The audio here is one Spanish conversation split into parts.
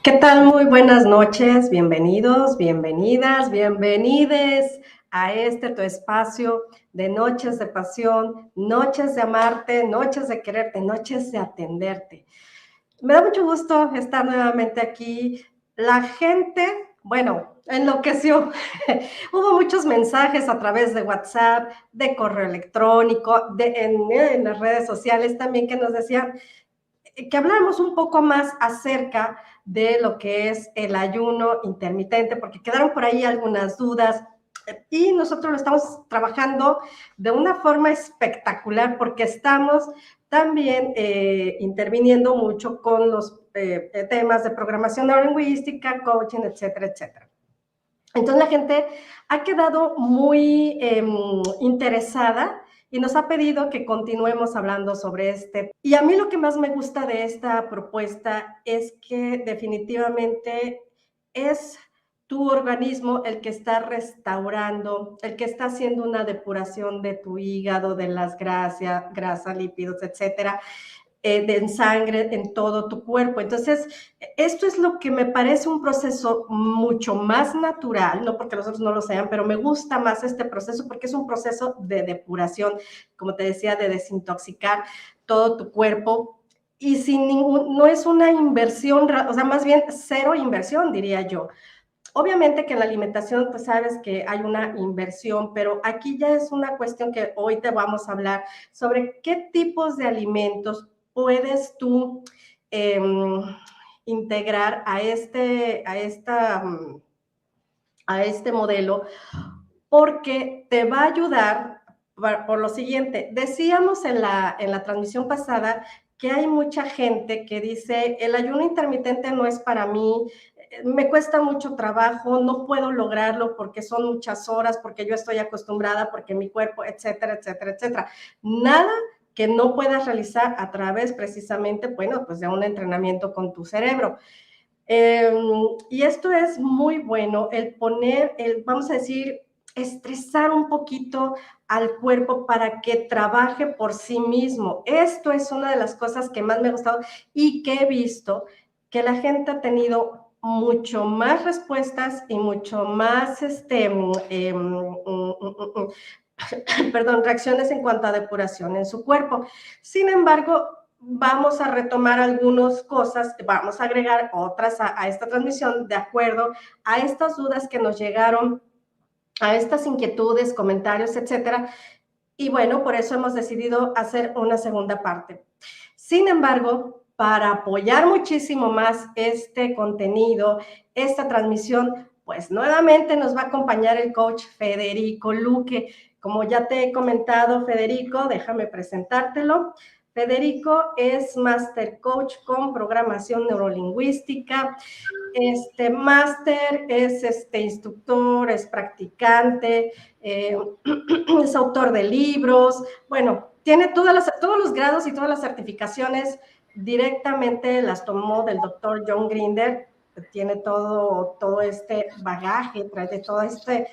¿Qué tal? Muy buenas noches, bienvenidos, bienvenidas, bienvenides a tu espacio de noches de pasión, noches de amarte, noches de quererte, noches de atenderte. Me da mucho gusto estar nuevamente aquí. La gente, bueno, enloqueció. Hubo muchos mensajes a través de WhatsApp, de correo electrónico, en las redes sociales también que nos decían que habláramos un poco más acerca de lo que es el ayuno intermitente, porque quedaron por ahí algunas dudas y nosotros lo estamos trabajando de una forma espectacular porque estamos también interviniendo mucho con los temas de programación neurolingüística, coaching, etcétera, etcétera. Entonces la gente ha quedado muy interesada y nos ha pedido que continuemos hablando sobre este. Y a mí lo que más me gusta de esta propuesta es que definitivamente es tu organismo el que está restaurando, el que está haciendo una depuración de tu hígado, de las grasas, lípidos, etcétera, en sangre, en todo tu cuerpo. Entonces, esto es lo que me parece un proceso mucho más natural, no porque los otros no lo sean, pero me gusta más este proceso porque es un proceso de depuración, como te decía, de desintoxicar todo tu cuerpo y sin no es una inversión, o sea, más bien cero inversión, diría yo. Obviamente que en la alimentación, pues sabes que hay una inversión, pero aquí ya es una cuestión que hoy te vamos a hablar sobre qué tipos de alimentos puedes tú eh, integrar a este modelo, porque te va a ayudar por lo siguiente. Decíamos en la transmisión pasada que hay mucha gente que dice, el ayuno intermitente no es para mí, me cuesta mucho trabajo, no puedo lograrlo porque son muchas horas, porque yo estoy acostumbrada, porque mi cuerpo, etcétera, etcétera, etcétera. Nada que no puedas realizar a través precisamente, bueno, pues de un entrenamiento con tu cerebro. Y esto es muy bueno, el poner, vamos a decir, estresar un poquito al cuerpo para que trabaje por sí mismo. Esto es una de las cosas que más me ha gustado y que he visto que la gente ha tenido mucho más respuestas y mucho más, perdón, reacciones en cuanto a depuración en su cuerpo. Sin embargo, vamos a retomar algunas cosas, vamos a agregar otras a esta transmisión de acuerdo a estas dudas que nos llegaron, a estas inquietudes, comentarios, etcétera. Y bueno, por eso hemos decidido hacer una segunda parte. Sin embargo, para apoyar muchísimo más este contenido, esta transmisión, pues nuevamente nos va a acompañar el coach Federico Luque. Como ya te he comentado, Federico, déjame presentártelo. Federico es Master Coach con programación neurolingüística. Máster es instructor, es practicante, es autor de libros. Bueno, tiene todos los grados y todas las certificaciones directamente las tomó del doctor John Grinder. Tiene todo este bagaje, trae todo este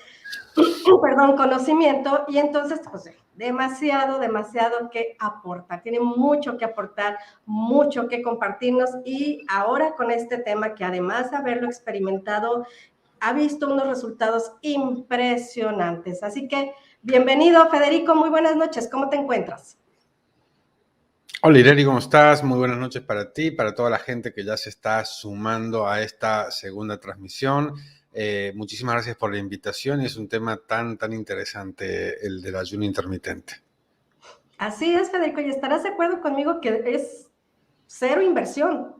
perdón, conocimiento, y entonces, pues, demasiado que aportar, tiene mucho que aportar, mucho que compartirnos, y ahora con este tema que además de haberlo experimentado, ha visto unos resultados impresionantes. Así que, bienvenido, Federico, muy buenas noches, ¿cómo te encuentras? Hola Ireri, ¿cómo estás? Muy buenas noches para ti, para toda la gente que ya se está sumando a esta segunda transmisión. Muchísimas gracias por la invitación y es un tema tan interesante el del ayuno intermitente. Así es, Federico, y estarás de acuerdo conmigo que es cero inversión.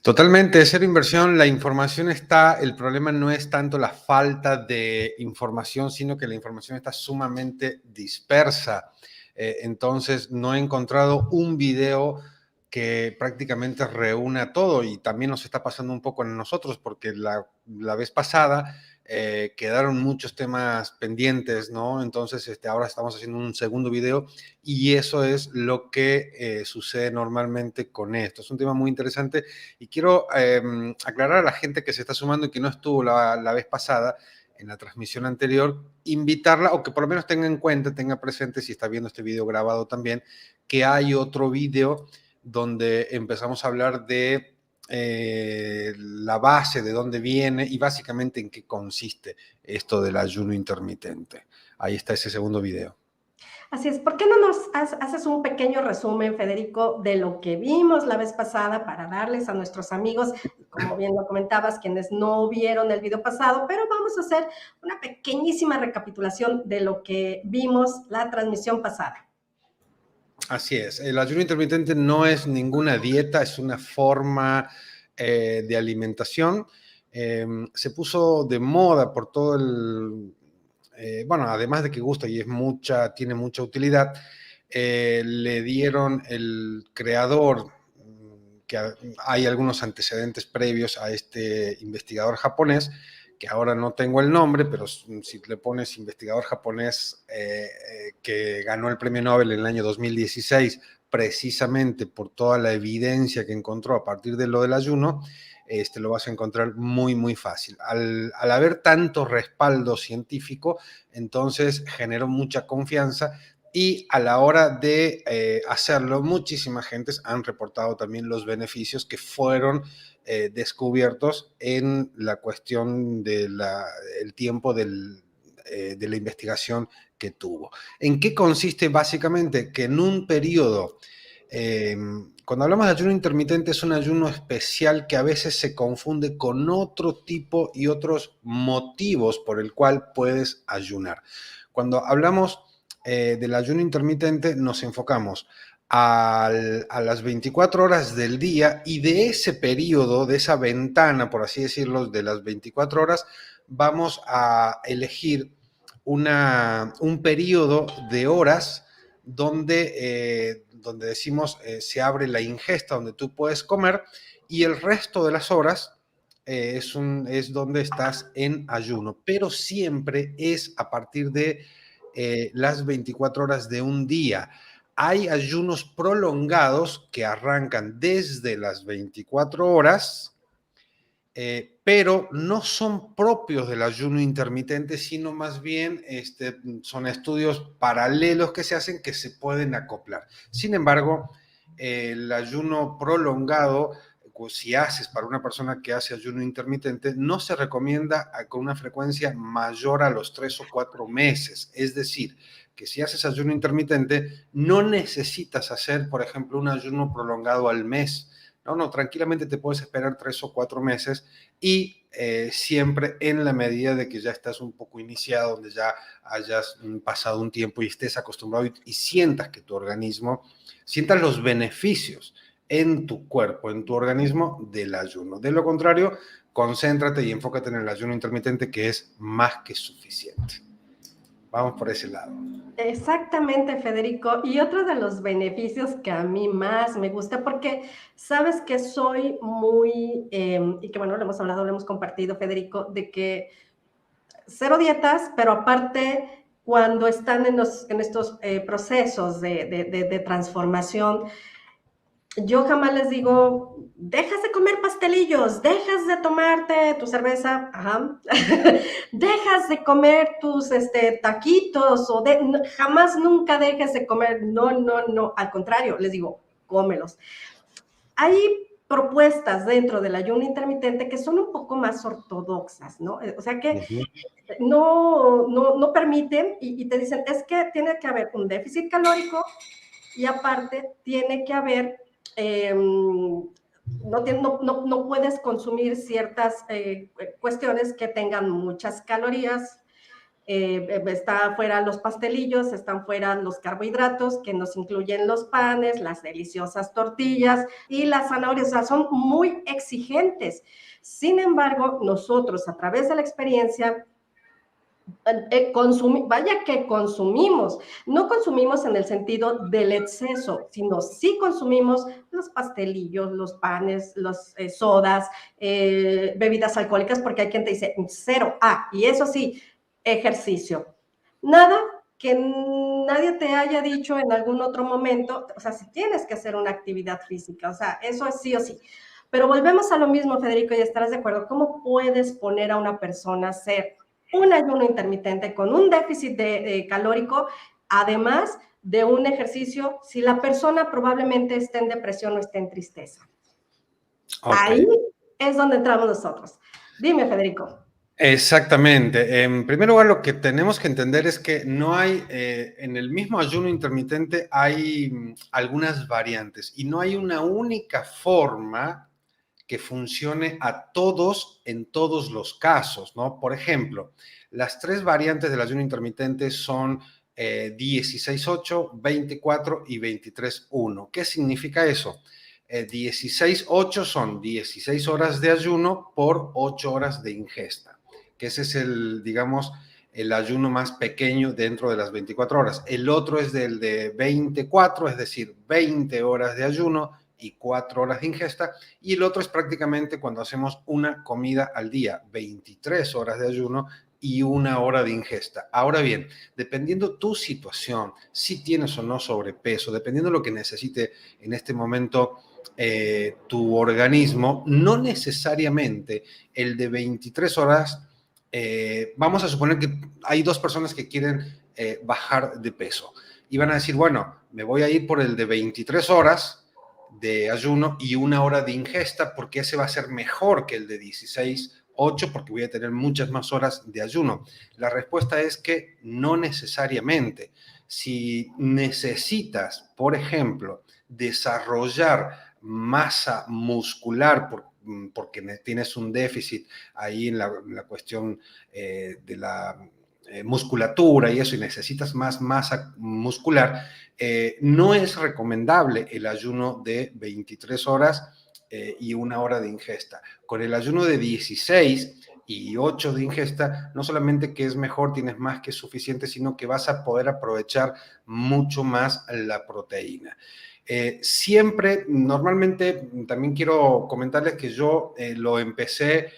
Totalmente, cero inversión, la información está, el problema no es tanto la falta de información, sino que la información está sumamente dispersa. Entonces, no he encontrado un video que prácticamente reúna todo y también nos está pasando un poco en nosotros porque la vez pasada quedaron muchos temas pendientes, ¿no? Entonces, ahora estamos haciendo un segundo video y eso es lo que sucede normalmente con esto. Es un tema muy interesante y quiero aclarar a la gente que se está sumando y que no estuvo la vez pasada en la transmisión anterior, invitarla o que por lo menos tenga en cuenta, tenga presente, si está viendo este video grabado también, que hay otro video donde empezamos a hablar de la base, de dónde viene y básicamente en qué consiste esto del ayuno intermitente. Ahí está ese segundo video. Así es, ¿por qué no nos haces un pequeño resumen, Federico, de lo que vimos la vez pasada para darles a nuestros amigos, como bien lo comentabas, quienes no vieron el video pasado, pero vamos a hacer una pequeñísima recapitulación de lo que vimos la transmisión pasada? Así es, el ayuno intermitente no es ninguna dieta, es una forma de alimentación. Se puso de moda por todo el... bueno, además de que gusta y tiene mucha utilidad, le dieron el creador, que hay algunos antecedentes previos a este investigador japonés, que ahora no tengo el nombre, pero si le pones investigador japonés que ganó el premio Nobel en el año 2016, precisamente por toda la evidencia que encontró a partir de lo del ayuno, lo vas a encontrar muy, muy fácil. Al haber tanto respaldo científico, entonces generó mucha confianza y a la hora de hacerlo, muchísimas gentes han reportado también los beneficios que fueron descubiertos en la cuestión del tiempo de la investigación que tuvo. ¿En qué consiste básicamente? Que en un periodo, cuando hablamos de ayuno intermitente, es un ayuno especial que a veces se confunde con otro tipo y otros motivos por el cual puedes ayunar. Cuando hablamos del ayuno intermitente, nos enfocamos a las 24 horas del día y de ese periodo, de esa ventana, por así decirlo, de las 24 horas, vamos a elegir un periodo de horas donde decimos se abre la ingesta, donde tú puedes comer, y el resto de las horas es donde estás en ayuno, pero siempre es a partir de las 24 horas de un día. Hay ayunos prolongados que arrancan desde las 24 horas, pero no son propios del ayuno intermitente, sino más bien son estudios paralelos que se hacen que se pueden acoplar. Sin embargo, el ayuno prolongado, si haces para una persona que hace ayuno intermitente, no se recomienda con una frecuencia mayor a los 3 o 4 meses. Es decir, que si haces ayuno intermitente, no necesitas hacer, por ejemplo, un ayuno prolongado al mes. No, tranquilamente te puedes esperar 3 o 4 meses y siempre en la medida de que ya estás un poco iniciado, donde ya hayas pasado un tiempo y estés acostumbrado y sientas que tu organismo, sientas los beneficios en tu cuerpo, en tu organismo del ayuno. De lo contrario, concéntrate y enfócate en el ayuno intermitente, que es más que suficiente. Vamos por ese lado. Exactamente, Federico. Y otro de los beneficios que a mí más me gusta, porque sabes que soy muy, y que bueno, lo hemos hablado, lo hemos compartido, Federico, de que cero dietas, pero aparte, cuando están en estos procesos de transformación, yo jamás les digo, dejas de comer pastelillos, dejas de tomarte tu cerveza, ajá, dejas de comer tus taquitos, jamás nunca dejes de comer, no, al contrario, les digo, cómelos. Hay propuestas dentro del ayuno intermitente que son un poco más ortodoxas, ¿no? O sea que no permiten y te dicen, es que tiene que haber un déficit calórico y aparte tiene que haber no puedes consumir ciertas cuestiones que tengan muchas calorías. Está fuera los pastelillos, están fuera los carbohidratos que nos incluyen los panes, las deliciosas tortillas y las zanahorias, o sea, son muy exigentes. Sin embargo, nosotros a través de la experiencia vaya que consumimos, no consumimos en el sentido del exceso, sino sí consumimos los pastelillos, los panes, los sodas, bebidas alcohólicas, porque hay quien te dice cero, y eso sí, ejercicio. Nada que nadie te haya dicho en algún otro momento, o sea, si tienes que hacer una actividad física, o sea, eso es sí o sí. Pero volvemos a lo mismo, Federico, y estarás de acuerdo, ¿cómo puedes poner a una persona a hacer un ayuno intermitente con un déficit calórico, además de un ejercicio si la persona probablemente esté en depresión o esté en tristeza. Ok. Ahí es donde entramos nosotros. Dime, Federico. Exactamente. En primer lugar, lo que tenemos que entender es que no hay, en el mismo ayuno intermitente hay algunas variantes y no hay una única forma que funcione a todos en todos los casos, ¿no? Por ejemplo, las tres variantes del ayuno intermitente son 16-8, 24 y 23-1. ¿Qué significa eso? 16-8 son 16 horas de ayuno por 8 horas de ingesta, que ese es el, digamos, el ayuno más pequeño dentro de las 24 horas. El otro es del de 24, es decir, 20 horas de ayuno y 4 horas de ingesta, y el otro es prácticamente cuando hacemos una comida al día, 23 horas de ayuno y 1 hora de ingesta. Ahora bien, dependiendo tu situación, si tienes o no sobrepeso, dependiendo de lo que necesite en este momento tu organismo, no necesariamente el de 23 horas, vamos a suponer que hay dos personas que quieren bajar de peso y van a decir, bueno, me voy a ir por el de 23 horas de ayuno y 1 hora de ingesta porque ese va a ser mejor que el de 16-8 porque voy a tener muchas más horas de ayuno. La respuesta es que no necesariamente. Si necesitas, por ejemplo, desarrollar masa muscular porque tienes un déficit ahí en la cuestión de la musculatura y eso, y necesitas más masa muscular, no es recomendable el ayuno de 23 horas y 1 hora de ingesta. Con el ayuno de 16 y 8 de ingesta, no solamente que es mejor, tienes más que suficiente, sino que vas a poder aprovechar mucho más la proteína. Siempre, normalmente, también quiero comentarles que yo lo empecé,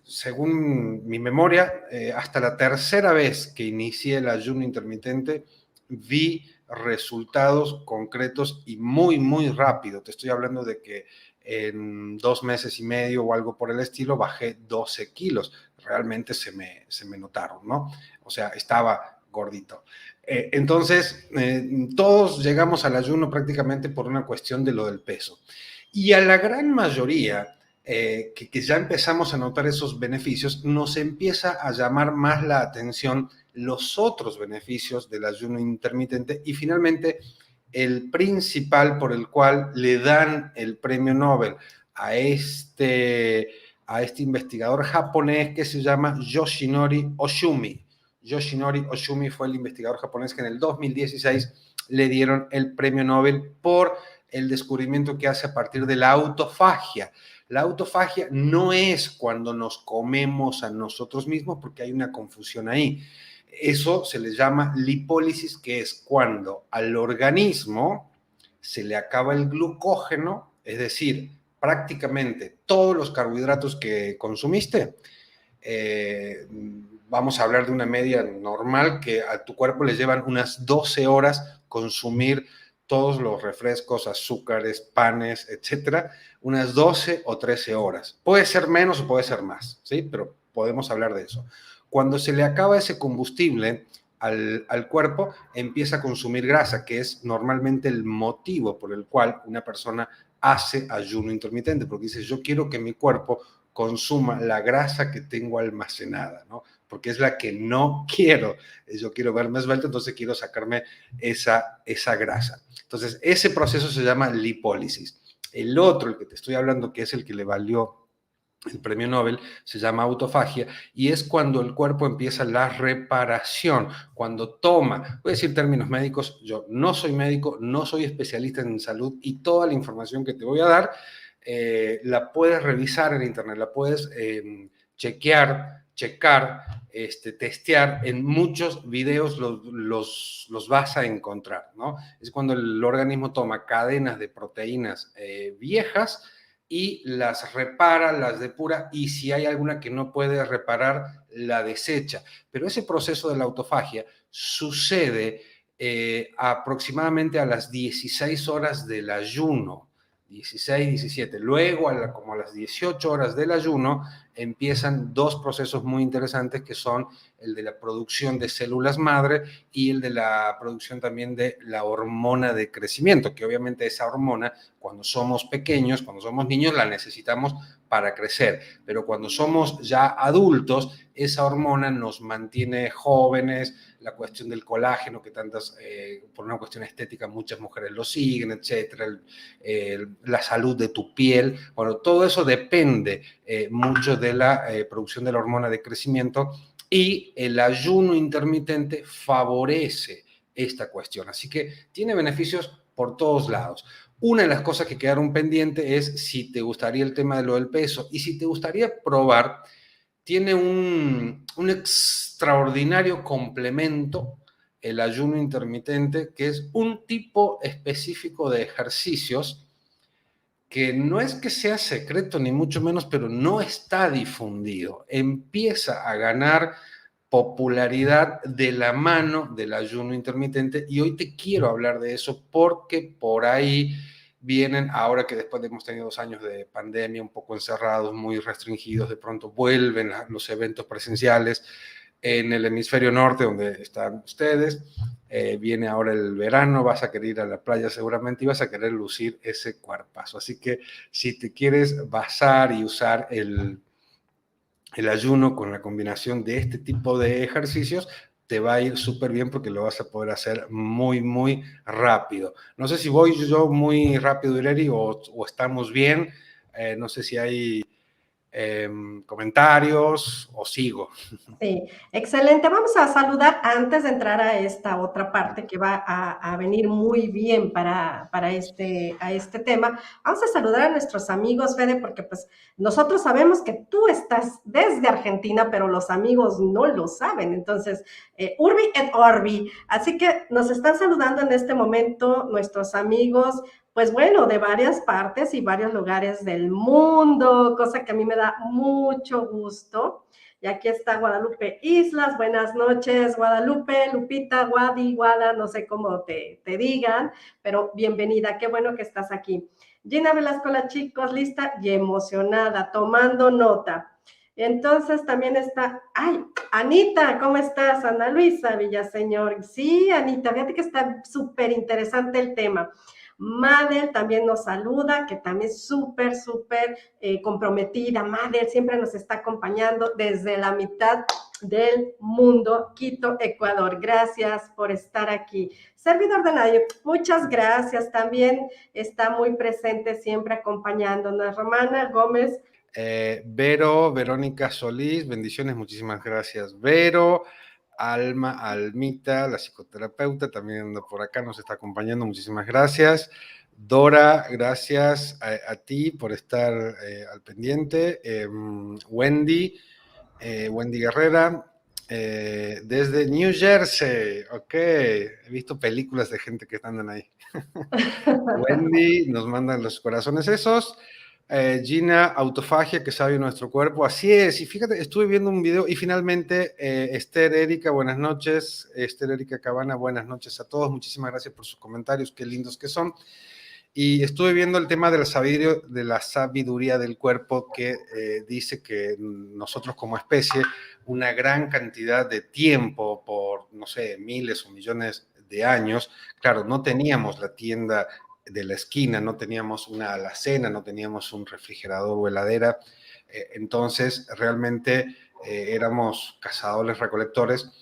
según mi memoria, hasta la tercera vez que inicié el ayuno intermitente, vi resultados concretos y muy, muy rápido. Te estoy hablando de que en 2 meses y medio o algo por el estilo bajé 12 kilos. Realmente se me notaron, ¿no? O sea, estaba gordito. Entonces, todos llegamos al ayuno prácticamente por una cuestión de lo del peso. Y a la gran mayoría, que ya empezamos a notar esos beneficios, nos empieza a llamar más la atención los otros beneficios del ayuno intermitente y finalmente el principal por el cual le dan el premio Nobel a este investigador japonés que se llama Yoshinori Oshumi. Yoshinori Oshumi fue el investigador japonés que en el 2016 le dieron el premio Nobel por el descubrimiento que hace a partir de la autofagia. La autofagia no es cuando nos comemos a nosotros mismos, porque hay una confusión ahí. Eso se le llama lipólisis, que es cuando al organismo se le acaba el glucógeno, es decir, prácticamente todos los carbohidratos que consumiste. Vamos a hablar de una media normal que a tu cuerpo le llevan unas 12 horas consumir todos los refrescos, azúcares, panes, etcétera, unas 12 o 13 horas. Puede ser menos o puede ser más, ¿sí? Pero podemos hablar de eso. Cuando se le acaba ese combustible al cuerpo, empieza a consumir grasa, que es normalmente el motivo por el cual una persona hace ayuno intermitente, porque dice, yo quiero que mi cuerpo consuma la grasa que tengo almacenada, ¿no? Porque es la que no quiero. Yo quiero verme esbelto, entonces quiero sacarme esa grasa. Entonces, ese proceso se llama lipólisis. El otro, el que te estoy hablando, que es el que le valió el premio Nobel, se llama autofagia y es cuando el cuerpo empieza la reparación, cuando toma, voy a decir términos médicos, yo no soy médico, no soy especialista en salud y toda la información que te voy a dar la puedes revisar en internet, la puedes checar, testear, en muchos videos los vas a encontrar, ¿no? Es cuando el organismo toma cadenas de proteínas viejas y las repara, las depura y si hay alguna que no puede reparar, la desecha. Pero ese proceso de la autofagia sucede aproximadamente a las 16 horas del ayuno, 16, 17. Luego, como a las 18 horas del ayuno, empiezan dos procesos muy interesantes que son el de la producción de células madre y el de la producción también de la hormona de crecimiento, que obviamente esa hormona, cuando somos pequeños, cuando somos niños, la necesitamos para crecer, pero cuando somos ya adultos, esa hormona nos mantiene jóvenes, la cuestión del colágeno, que tantas, por una cuestión estética, muchas mujeres lo siguen, etcétera, la salud de tu piel, bueno, todo eso depende mucho de la producción de la hormona de crecimiento y el ayuno intermitente favorece esta cuestión. Así que tiene beneficios por todos lados. Una de las cosas que quedaron pendientes es si te gustaría el tema de lo del peso y si te gustaría probar, tiene un extraordinario complemento el ayuno intermitente, que es un tipo específico de ejercicios que no es que sea secreto ni mucho menos, pero no está difundido. Empieza a ganar popularidad de la mano del ayuno intermitente y hoy te quiero hablar de eso porque por ahí vienen, ahora que después de hemos tenido 2 años de pandemia, un poco encerrados, muy restringidos, de pronto vuelven los eventos presenciales en el hemisferio norte, donde están ustedes. Viene ahora el verano, vas a querer ir a la playa seguramente y vas a querer lucir ese cuerpazo. Así que si te quieres basar y usar el ayuno con la combinación de este tipo de ejercicios, te va a ir súper bien porque lo vas a poder hacer muy, muy rápido. No sé si voy yo muy rápido, Ileri, o estamos bien. No sé si hay comentarios o sigo. Sí, excelente. Vamos a saludar antes de entrar a esta otra parte que va a venir muy bien para este tema. Vamos a saludar a nuestros amigos, Fede, porque pues nosotros sabemos que tú estás desde Argentina, pero los amigos no lo saben. Entonces, Urbi et Orbi. Así que nos están saludando en este momento nuestros amigos, pues bueno, de varias partes y varios lugares del mundo, cosa que a mí me da mucho gusto. Y aquí está Guadalupe Islas. Buenas noches, Guadalupe, Lupita, Guadi, Guada, no sé cómo te digan, pero bienvenida, qué bueno que estás aquí. Gina Velasco, la chicos, lista y emocionada, tomando nota. Entonces también está, ay, Anita, ¿cómo estás? Ana Luisa Villaseñor. Sí, Anita, fíjate que está súper interesante el tema. Madel también nos saluda, que también es súper comprometida. Madel siempre nos está acompañando desde la mitad del mundo, Quito, Ecuador. Gracias por estar aquí. Servidor de nadie, muchas gracias. También está muy presente siempre acompañándonos. Romana Gómez. Vero, Verónica Solís, bendiciones, muchísimas gracias, Vero. Almita, la psicoterapeuta, también anda por acá, nos está acompañando, muchísimas gracias. Dora, gracias a ti por estar al pendiente. Wendy Guerrera, desde New Jersey, ok, he visto películas de gente que andan ahí. Wendy nos mandan los corazones esos. Gina, autofagia que sabe nuestro cuerpo. Así es. Y fíjate, estuve viendo un video y finalmente Esther Erika, buenas noches. Esther Erika Cabana, buenas noches a todos. Muchísimas gracias por sus comentarios, qué lindos que son. Y estuve viendo el tema de la sabiduría del cuerpo que dice que nosotros como especie, una gran cantidad de tiempo, por, no sé, miles o millones de años, claro, no teníamos la tienda de la esquina, no teníamos una alacena, no teníamos un refrigerador o heladera, entonces realmente éramos cazadores-recolectores,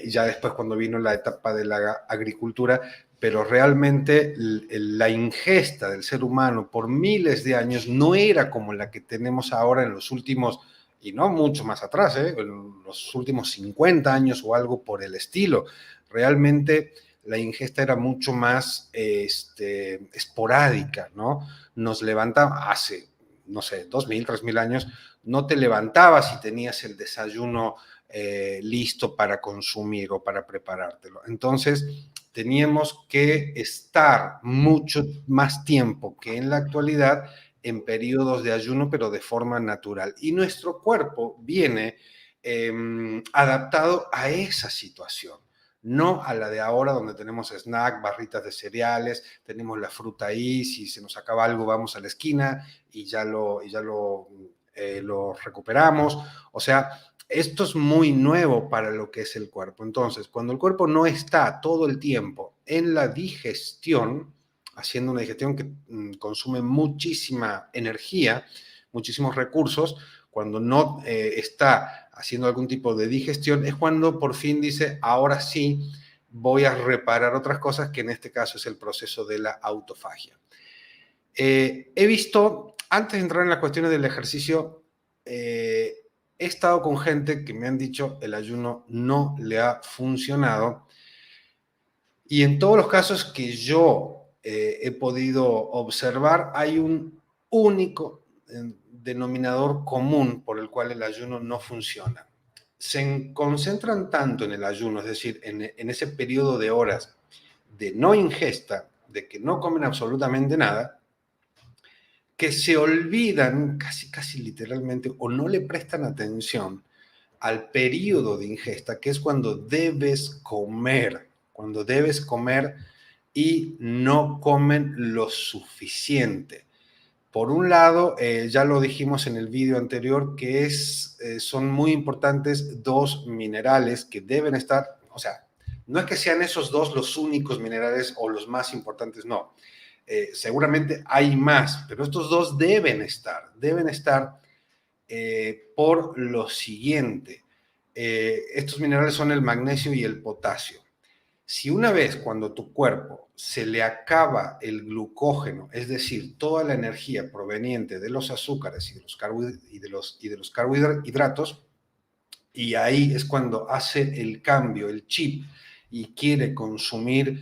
y ya después cuando vino la etapa de la agricultura, pero realmente la ingesta del ser humano por miles de años no era como la que tenemos ahora en los últimos, y no mucho más atrás, en los últimos 50 años o algo por el estilo. Realmente la ingesta era mucho más esporádica, ¿no? Nos levantaba hace, no sé, 2000, 3000 años, no te levantabas y tenías el desayuno listo para consumir o para preparártelo. Entonces, teníamos que estar mucho más tiempo que en la actualidad en periodos de ayuno, pero de forma natural. Y nuestro cuerpo viene adaptado a esa situación, no a la de ahora donde tenemos snack, barritas de cereales, tenemos la fruta ahí, si se nos acaba algo vamos a la esquina y ya lo lo recuperamos. O sea, esto es muy nuevo para lo que es el cuerpo. Entonces, cuando el cuerpo no está todo el tiempo en la digestión, haciendo una digestión que consume muchísima energía, muchísimos recursos, cuando no está haciendo algún tipo de digestión, es cuando por fin dice, ahora sí, voy a reparar otras cosas, que en este caso es el proceso de la autofagia. He visto, antes de entrar en las cuestiones del ejercicio, he estado con gente que me han dicho el ayuno no le ha funcionado, y en todos los casos que yo he podido observar, hay un único denominador común por el cual el ayuno no funciona. Se concentran tanto en el ayuno, es decir, en ese periodo de horas de no ingesta, de que no comen absolutamente nada, que se olvidan casi literalmente o no le prestan atención al periodo de ingesta, que es cuando debes comer y no comen lo suficiente. Por un lado, ya lo dijimos en el video anterior, que son muy importantes dos minerales que deben estar, o sea, no es que sean esos dos los únicos minerales o los más importantes, no. Seguramente hay más, pero estos dos deben estar por lo siguiente. Estos minerales son el magnesio y el potasio. Si una vez cuando tu cuerpo se le acaba el glucógeno, es decir, toda la energía proveniente de los azúcares y de los carbohidratos, y ahí es cuando hace el cambio, el chip, y quiere consumir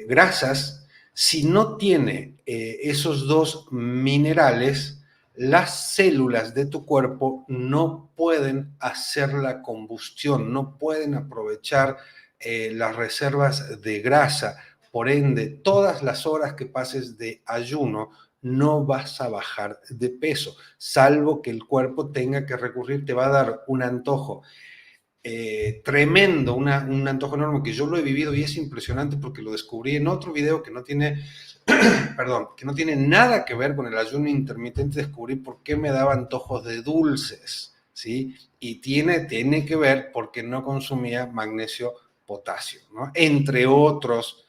grasas, si no tiene esos dos minerales, las células de tu cuerpo no pueden hacer la combustión, no pueden aprovechar las reservas de grasa. Por ende, todas las horas que pases de ayuno, no vas a bajar de peso, salvo que el cuerpo tenga que recurrir, te va a dar un antojo tremendo, un antojo enorme, que yo lo he vivido y es impresionante porque lo descubrí en otro video que no tiene, perdón, que no tiene nada que ver con el ayuno intermitente. Descubrí por qué me daba antojos de dulces, ¿sí? Y tiene que ver porque no consumía magnesio, potasio, ¿no? Entre otros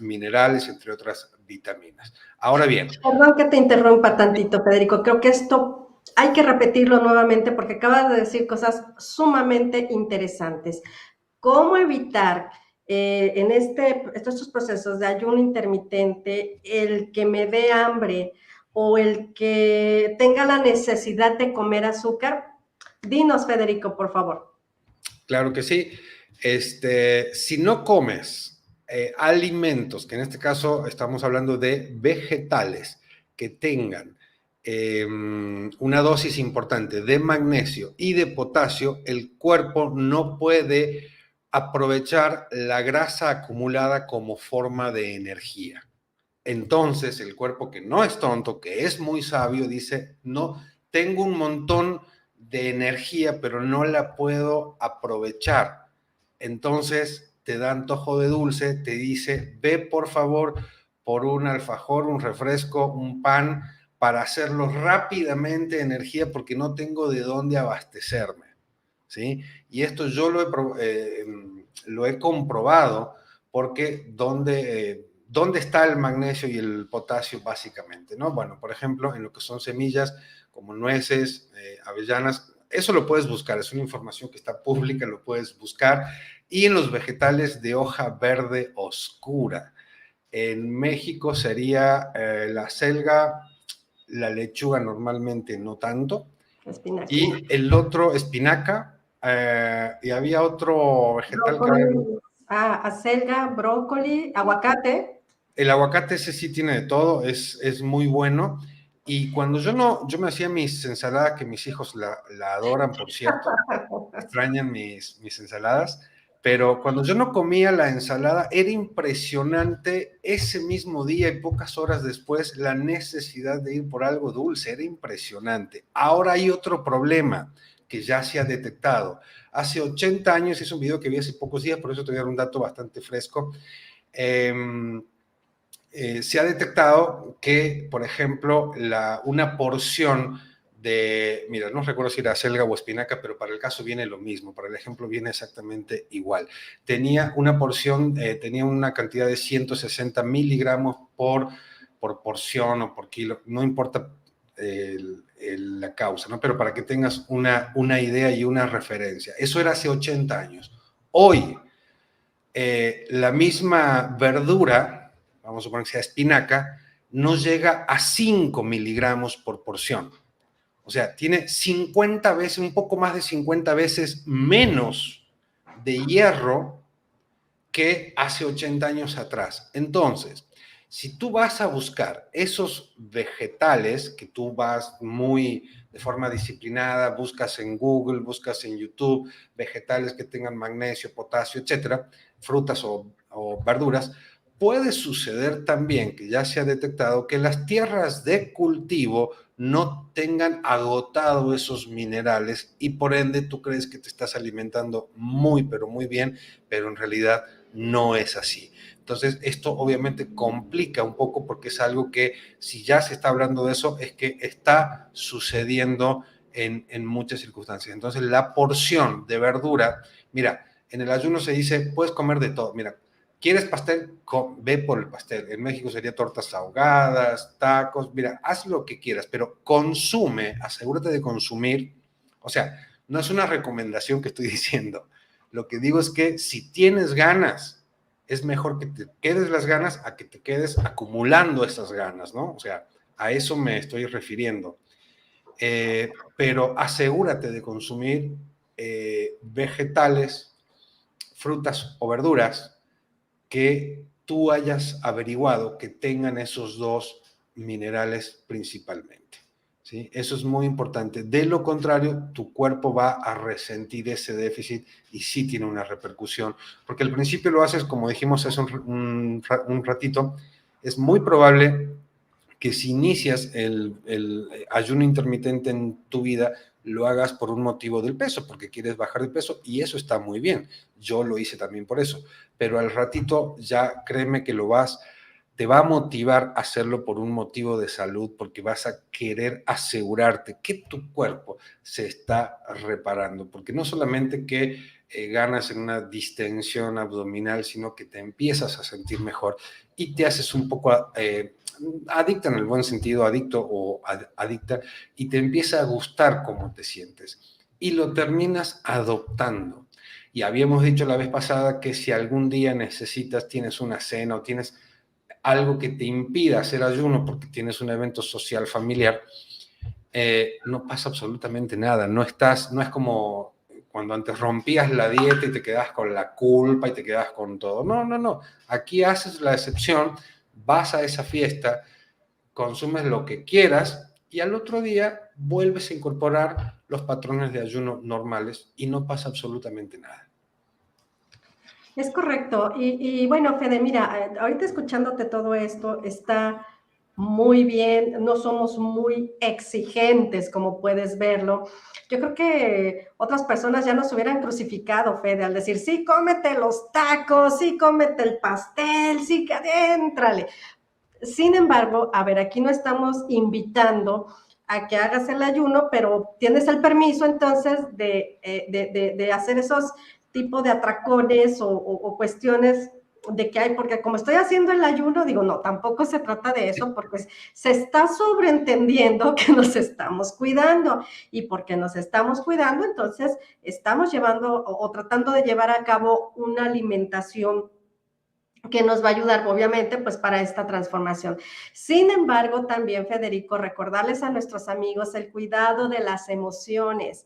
minerales, entre otras vitaminas. Ahora bien. Perdón que te interrumpa tantito, Federico. Creo que esto hay que repetirlo nuevamente porque acabas de decir cosas sumamente interesantes. ¿Cómo evitar en estos procesos de ayuno intermitente el que me dé hambre o el que tenga la necesidad de comer azúcar? Dinos, Federico, por favor. Claro que sí. Si no comes alimentos, que en este caso estamos hablando de vegetales, que tengan una dosis importante de magnesio y de potasio, el cuerpo no puede aprovechar la grasa acumulada como forma de energía. Entonces, el cuerpo, que no es tonto, que es muy sabio, dice, no, tengo un montón de energía, pero no la puedo aprovechar. Entonces, te da antojo de dulce, te dice, ve por favor por un alfajor, un refresco, un pan, para hacerlo rápidamente energía, porque no tengo de dónde abastecerme, ¿sí? Y esto yo lo he comprobado, porque ¿dónde está el magnesio y el potasio básicamente, ¿no? Bueno, por ejemplo, en lo que son semillas como nueces, avellanas, eso lo puedes buscar, es una información que está pública, lo puedes buscar, y en los vegetales de hoja verde oscura. En México sería la selga, la lechuga normalmente no tanto, Espinaca. y el otro espinaca, y había otro vegetal que... Acelga, brócoli, aguacate. El aguacate ese sí tiene de todo, es muy bueno. Y cuando yo me hacía mis ensaladas, que mis hijos la adoran, por cierto, extrañan mis ensaladas, pero cuando yo no comía la ensalada, era impresionante ese mismo día y pocas horas después la necesidad de ir por algo dulce, era impresionante. Ahora hay otro problema que ya se ha detectado. Hace 80 años, es un video que vi hace pocos días, por eso te voy a dar un dato bastante fresco. se ha detectado que, por ejemplo, una porción de, mira, no recuerdo si era acelga o espinaca, pero para el caso viene lo mismo, para el ejemplo viene exactamente igual. Tenía una porción, tenía una cantidad de 160 miligramos por porción o por kilo, no importa la causa, ¿no? Pero para que tengas una idea y una referencia. Eso era hace 80 años. Hoy, la misma verdura, vamos a suponer que sea espinaca, no llega a 5 miligramos por porción. O sea, tiene 50 veces, un poco más de 50 veces menos de hierro que hace 80 años atrás. Entonces, si tú vas a buscar esos vegetales que tú vas muy de forma disciplinada, buscas en Google, buscas en YouTube, vegetales que tengan magnesio, potasio, etcétera, frutas o verduras, puede suceder también que ya se ha detectado que las tierras de cultivo no tengan agotado esos minerales y por ende tú crees que te estás alimentando muy, pero muy bien, pero en realidad no es así. Entonces, esto obviamente complica un poco porque es algo que si ya se está hablando de eso, es que está sucediendo en muchas circunstancias. Entonces, la porción de verdura, mira, en el ayuno se dice, puedes comer de todo. Mira, ¿quieres pastel? Ve por el pastel. En México sería tortas ahogadas, tacos. Mira, haz lo que quieras, pero consume, asegúrate de consumir. O sea, no es una recomendación que estoy diciendo. Lo que digo es que si tienes ganas, es mejor que te quedes las ganas a que te quedes acumulando esas ganas, ¿no? O sea, a eso me estoy refiriendo. Pero asegúrate de consumir vegetales, frutas o verduras que tú hayas averiguado que tengan esos dos minerales principalmente. ¿Sí? Eso es muy importante. De lo contrario, tu cuerpo va a resentir ese déficit y sí tiene una repercusión, porque al principio lo haces, como dijimos hace un ratito, es muy probable que si inicias el ayuno intermitente en tu vida, lo hagas por un motivo del peso, porque quieres bajar de peso y eso está muy bien. Yo lo hice también por eso, pero al ratito ya créeme que te va a motivar a hacerlo por un motivo de salud, porque vas a querer asegurarte que tu cuerpo se está reparando, porque no solamente que ganas en una distensión abdominal, sino que te empiezas a sentir mejor y te haces un poco adicta en el buen sentido, adicto o adicta, y te empieza a gustar cómo te sientes y lo terminas adoptando. Y habíamos dicho la vez pasada que si algún día necesitas, tienes una cena o tienes algo que te impida hacer ayuno porque tienes un evento social familiar, no pasa absolutamente nada. No es como cuando antes rompías la dieta y te quedas con la culpa y te quedas con todo. No, no, no. Aquí haces la excepción, vas a esa fiesta, consumes lo que quieras y al otro día vuelves a incorporar los patrones de ayuno normales y no pasa absolutamente nada. Es correcto. Y bueno, Fede, mira, ahorita escuchándote todo esto está muy bien, no somos muy exigentes como puedes verlo. Yo creo que otras personas ya nos hubieran crucificado, Fede, al decir, sí, cómete los tacos, sí, cómete el pastel, sí, adéntrale. Sin embargo, a ver, aquí no estamos invitando a que hagas el ayuno, pero tienes el permiso entonces de hacer esos tipos de atracones o cuestiones de que hay, porque como estoy haciendo el ayuno, digo, no, tampoco se trata de eso, porque se está sobreentendiendo que nos estamos cuidando, y porque nos estamos cuidando, entonces estamos llevando o tratando de llevar a cabo una alimentación que nos va a ayudar, obviamente, pues para esta transformación. Sin embargo, también, Federico, recordarles a nuestros amigos el cuidado de las emociones.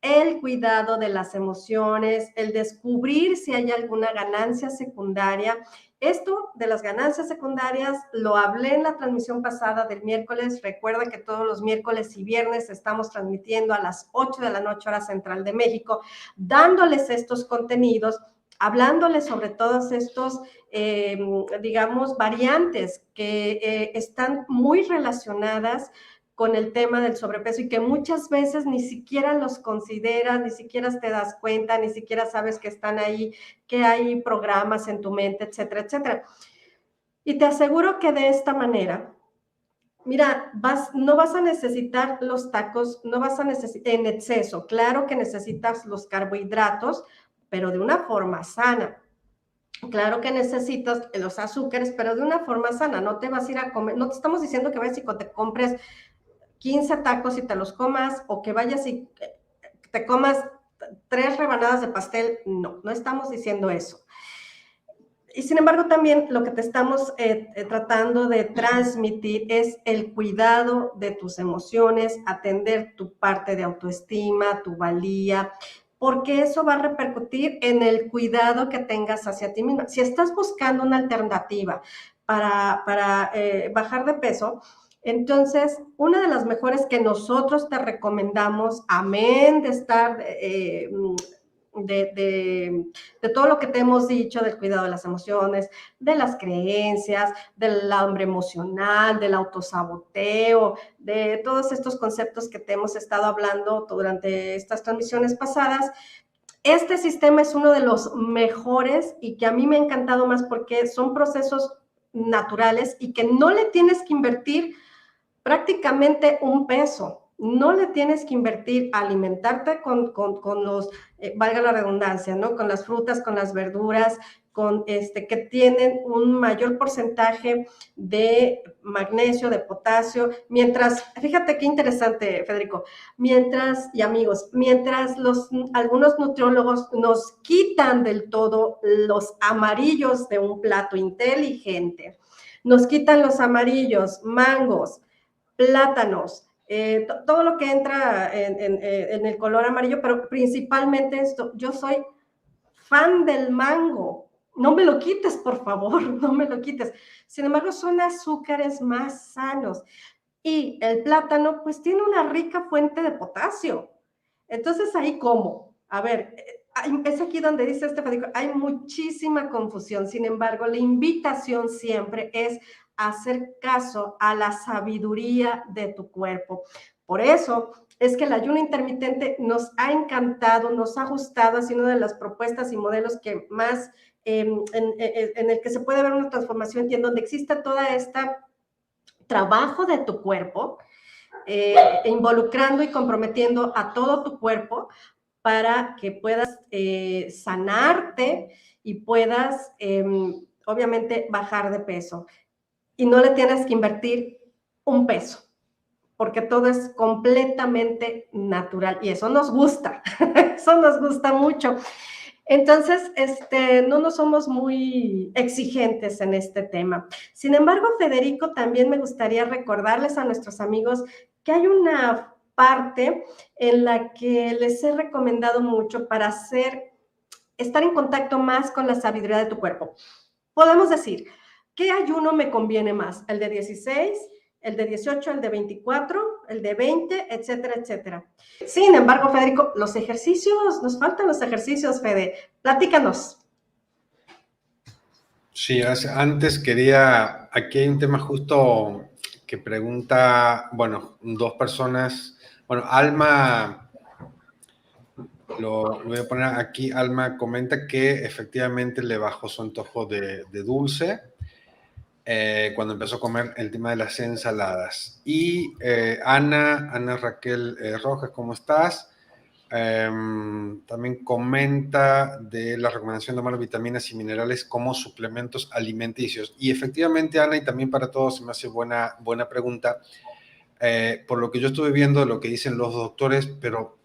El cuidado de las emociones, el descubrir si hay alguna ganancia secundaria. Esto de las ganancias secundarias lo hablé en la transmisión pasada del miércoles. Recuerda que todos los miércoles y viernes estamos transmitiendo a las 8 de la noche, hora central de México, dándoles estos contenidos, hablándoles sobre todos estos, digamos, variantes que están muy relacionadas con el tema del sobrepeso y que muchas veces ni siquiera los consideras, ni siquiera te das cuenta, ni siquiera sabes que están ahí, que hay programas en tu mente, etcétera, etcétera. Y te aseguro que de esta manera, mira, no vas a necesitar los tacos, no vas a necesitar en exceso. Claro que necesitas los carbohidratos, pero de una forma sana. Claro que necesitas los azúcares, pero de una forma sana. No te vas a ir a comer, no te estamos diciendo que vayas y te compres 15 tacos y te los comas, o que vayas y te comas 3 rebanadas de pastel. No, no estamos diciendo eso. Y sin embargo, también lo que te estamos tratando de transmitir es el cuidado de tus emociones, atender tu parte de autoestima, tu valía, porque eso va a repercutir en el cuidado que tengas hacia ti misma. Si estás buscando una alternativa para bajar de peso, entonces, una de las mejores que nosotros te recomendamos, amén de estar de todo lo que te hemos dicho, del cuidado de las emociones, de las creencias, del hambre emocional, del autosaboteo, de todos estos conceptos que te hemos estado hablando durante estas transmisiones pasadas. Este sistema es uno de los mejores y que a mí me ha encantado más porque son procesos naturales y que no le tienes que invertir prácticamente un peso. No le tienes que invertir a alimentarte con los, valga la redundancia, ¿no? Con las frutas, con las verduras, con que tienen un mayor porcentaje de magnesio, de potasio, mientras, fíjate qué interesante, Federico, mientras, y amigos, mientras algunos nutriólogos nos quitan del todo los amarillos de un plato inteligente, nos quitan los amarillos, mangos, plátanos, todo lo que entra en el color amarillo, pero principalmente esto, yo soy fan del mango. No me lo quites, por favor, no me lo quites. Sin embargo, son azúcares más sanos. Y el plátano, pues tiene una rica fuente de potasio. Entonces, ¿ahí cómo? A ver, es aquí donde dice Federico, hay muchísima confusión. Sin embargo, la invitación siempre es hacer caso a la sabiduría de tu cuerpo. Por eso es que el ayuno intermitente nos ha encantado, nos ha gustado, ha sido una de las propuestas y modelos que más, en el que se puede ver una transformación y en donde existe toda esta trabajo de tu cuerpo, involucrando y comprometiendo a todo tu cuerpo para que puedas sanarte y puedas, obviamente, bajar de peso. Y no le tienes que invertir un peso, porque todo es completamente natural y eso nos gusta, eso nos gusta mucho. Entonces, no nos somos muy exigentes en este tema. Sin embargo, Federico, también me gustaría recordarles a nuestros amigos que hay una parte en la que les he recomendado mucho para estar en contacto más con la sabiduría de tu cuerpo. Podemos decir, ¿qué ayuno me conviene más? ¿El de 16, el de 18, el de 24, el de 20, etcétera, etcétera? Sin embargo, Federico, los ejercicios, nos faltan los ejercicios, Fede. Platícanos. Sí, antes quería, aquí hay un tema justo que pregunta, bueno, dos personas, bueno, Alma, lo voy a poner aquí, Alma comenta que efectivamente le bajó su antojo de dulce cuando empezó a comer el tema de las ensaladas. Y Ana Raquel Rojas, ¿cómo estás? También comenta de la recomendación de tomar vitaminas y minerales como suplementos alimenticios. Y efectivamente, Ana, y también para todos se me hace buena pregunta, por lo que yo estuve viendo, lo que dicen los doctores, pero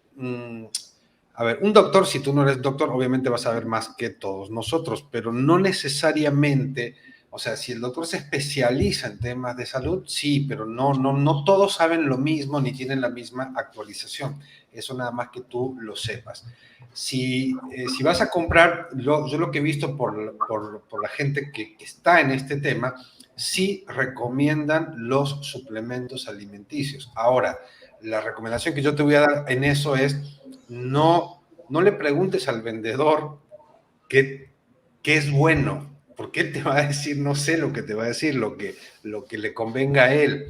a ver, un doctor, si tú no eres doctor, obviamente vas a ver más que todos nosotros, pero no necesariamente, o sea, si el doctor se especializa en temas de salud, sí, pero no todos saben lo mismo ni tienen la misma actualización. Eso nada más que tú lo sepas. Si vas a comprar, yo lo que he visto por la gente que está en este tema, sí recomiendan los suplementos alimenticios. Ahora, la recomendación que yo te voy a dar en eso es no le preguntes al vendedor qué es bueno, porque él te va a decir, no sé lo que te va a decir, lo que le convenga a él,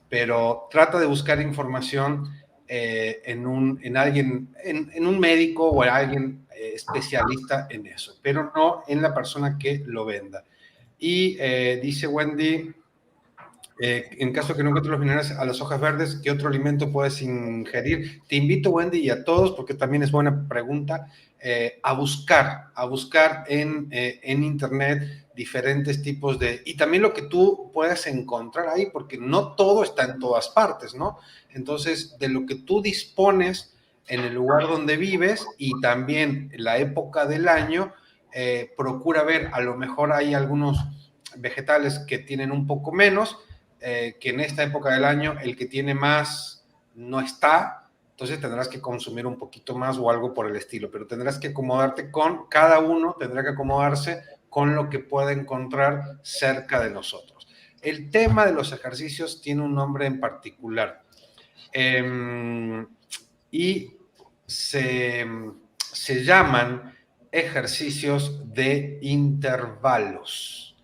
pero trata de buscar información en un médico o en alguien especialista en eso, pero no en la persona que lo venda. Y dice Wendy, en caso de que no encuentres los minerales a las hojas verdes, ¿qué otro alimento puedes ingerir? Te invito, Wendy, y a todos, porque también es buena pregunta, a buscar en internet diferentes tipos de... Y también lo que tú puedas encontrar ahí, porque no todo está en todas partes, ¿no? Entonces, de lo que tú dispones en el lugar donde vives y también la época del año, procura ver, a lo mejor hay algunos vegetales que tienen un poco menos, que en esta época del año el que tiene más no está, entonces tendrás que consumir un poquito más o algo por el estilo, pero tendrás que acomodarte con, cada uno tendrá que acomodarse con lo que pueda encontrar cerca de nosotros. El tema de los ejercicios tiene un nombre en particular y se llaman ejercicios de intervalos.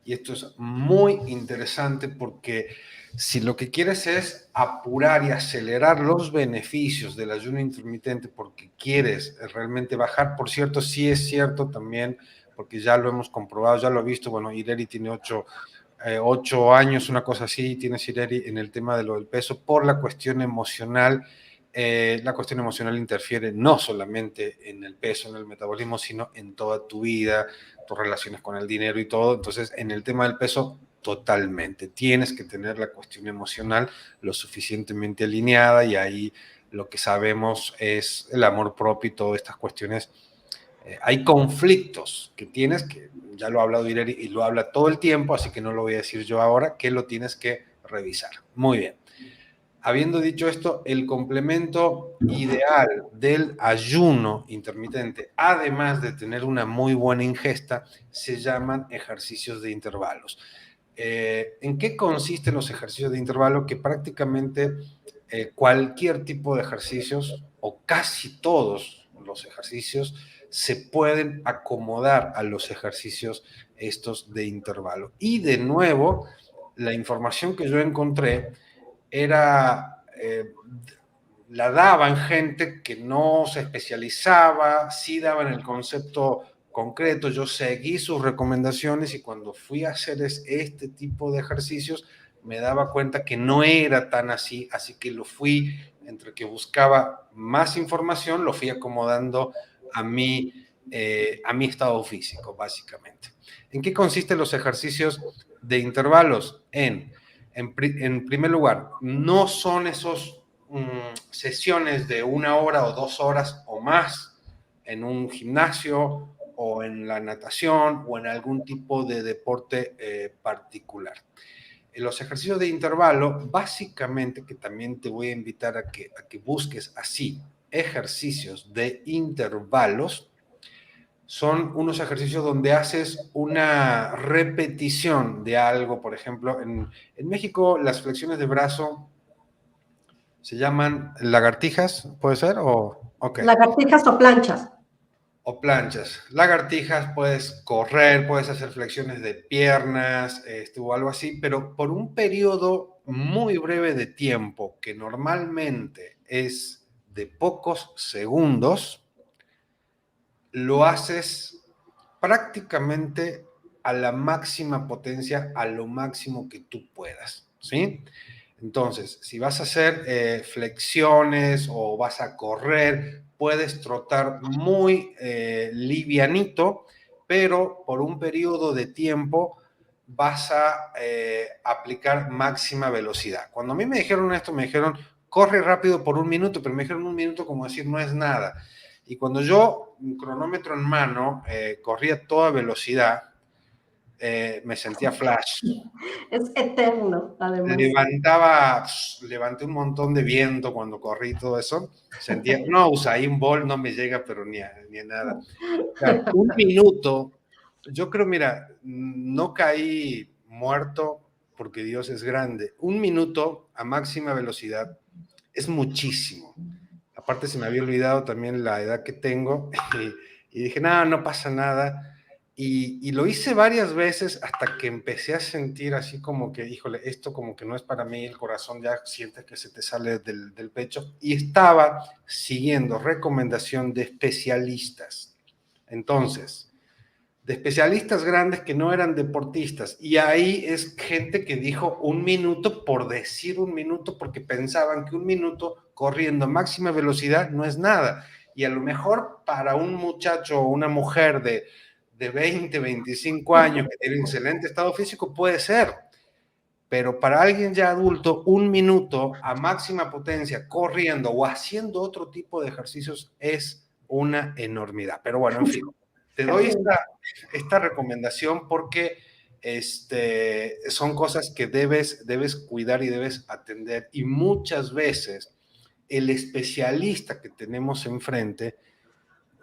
Y esto es muy interesante porque si lo que quieres es apurar y acelerar los beneficios del ayuno intermitente porque quieres realmente bajar, por cierto, sí es cierto también, porque ya lo hemos comprobado, ya lo he visto, bueno, Ireri tiene 8 años, una cosa así, tienes Ireri en el tema de lo del peso, por la cuestión emocional. La cuestión emocional interfiere no solamente en el peso, en el metabolismo, sino en toda tu vida, tus relaciones con el dinero y todo. Entonces, en el tema del peso, totalmente. Tienes que tener la cuestión emocional lo suficientemente alineada y ahí lo que sabemos es el amor propio y todas estas cuestiones. Hay conflictos que tienes, que ya lo ha hablado Ireri y lo habla todo el tiempo, así que no lo voy a decir yo ahora, que lo tienes que revisar. Muy bien. Habiendo dicho esto, el complemento ideal del ayuno intermitente, además de tener una muy buena ingesta, se llaman ejercicios de intervalos. ¿En qué consisten los ejercicios de intervalo? Que prácticamente cualquier tipo de ejercicios, o casi todos los ejercicios, se pueden acomodar a los ejercicios estos de intervalo. Y de nuevo, la información que yo encontré era, la daban gente que no se especializaba, sí daban el concepto concreto, yo seguí sus recomendaciones y cuando fui a hacer este tipo de ejercicios me daba cuenta que no era tan así, así que lo fui, entre que buscaba más información, lo fui acomodando a mi estado físico, básicamente. ¿En qué consisten los ejercicios de intervalos? En primer lugar, no son esos sesiones de 1 hora o 2 horas o más en un gimnasio o en la natación o en algún tipo de deporte particular. En los ejercicios de intervalo, básicamente, que también te voy a invitar a que busques así, ejercicios de intervalos, son unos ejercicios donde haces una repetición de algo. Por ejemplo, en México las flexiones de brazo se llaman lagartijas, ¿puede ser? Okay. Lagartijas o planchas. O planchas. Lagartijas, puedes correr, puedes hacer flexiones de piernas, o algo así, pero por un periodo muy breve de tiempo, que normalmente es de pocos segundos, lo haces prácticamente a la máxima potencia, a lo máximo que tú puedas, ¿sí? Entonces, si vas a hacer flexiones o vas a correr, puedes trotar muy livianito, pero por un periodo de tiempo vas a aplicar máxima velocidad. Cuando a mí me dijeron esto, me dijeron, corre rápido por 1 minuto, pero me dijeron 1 minuto como decir, no es nada. Y cuando yo, un cronómetro en mano, corría a toda velocidad, me sentía flash. Es eterno, además. Levanté un montón de viento cuando corrí todo eso. Sentía, no, Usain Bolt no me llega, pero ni a nada. O sea, 1 minuto, yo creo, mira, no caí muerto porque Dios es grande. 1 minuto a máxima velocidad es muchísimo. Aparte se me había olvidado también la edad que tengo y dije, no, no pasa nada. Y lo hice varias veces hasta que empecé a sentir así como que, híjole, esto como que no es para mí, el corazón ya sientes que se te sale del pecho. Y estaba siguiendo recomendación de especialistas. Entonces, de especialistas grandes que no eran deportistas. Y ahí es gente que dijo 1 minuto por decir 1 minuto, porque pensaban que 1 minuto corriendo a máxima velocidad no es nada. Y a lo mejor para un muchacho o una mujer de 20, 25 años que tiene excelente estado físico puede ser, pero para alguien ya adulto, 1 minuto a máxima potencia corriendo o haciendo otro tipo de ejercicios es una enormidad. Pero bueno, en fin, te doy esta recomendación porque son cosas que debes cuidar y debes atender. Y muchas veces el especialista que tenemos enfrente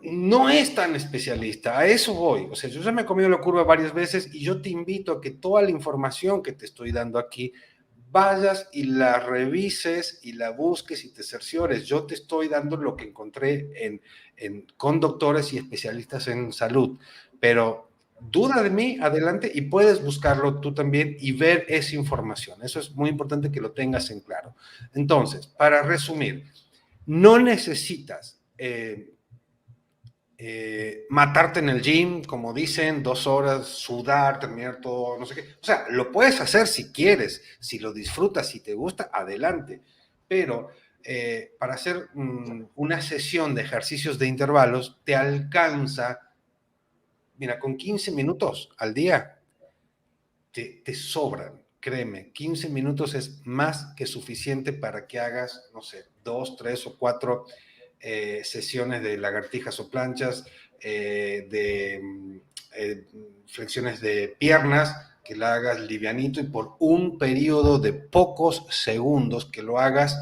no es tan especialista, a eso voy. O sea, yo ya me he comido la curva varias veces y yo te invito a que toda la información que te estoy dando aquí vayas y la revises y la busques y te cerciores. Yo te estoy dando lo que encontré con doctores y especialistas en salud, pero duda de mí, adelante, y puedes buscarlo tú también y ver esa información. Eso es muy importante que lo tengas en claro. Entonces, para resumir, no necesitas matarte en el gym, como dicen, 2 horas, sudar, terminar todo, no sé qué. O sea, lo puedes hacer si quieres, si lo disfrutas, si te gusta, adelante. Pero para hacer una sesión de ejercicios de intervalos, te alcanza, mira, con 15 minutos al día, te sobran, créeme. 15 minutos es más que suficiente para que hagas, no sé, 2, 3 o 4 sesiones de lagartijas o planchas, de flexiones de piernas, que la hagas livianito y por un periodo de pocos segundos, que lo hagas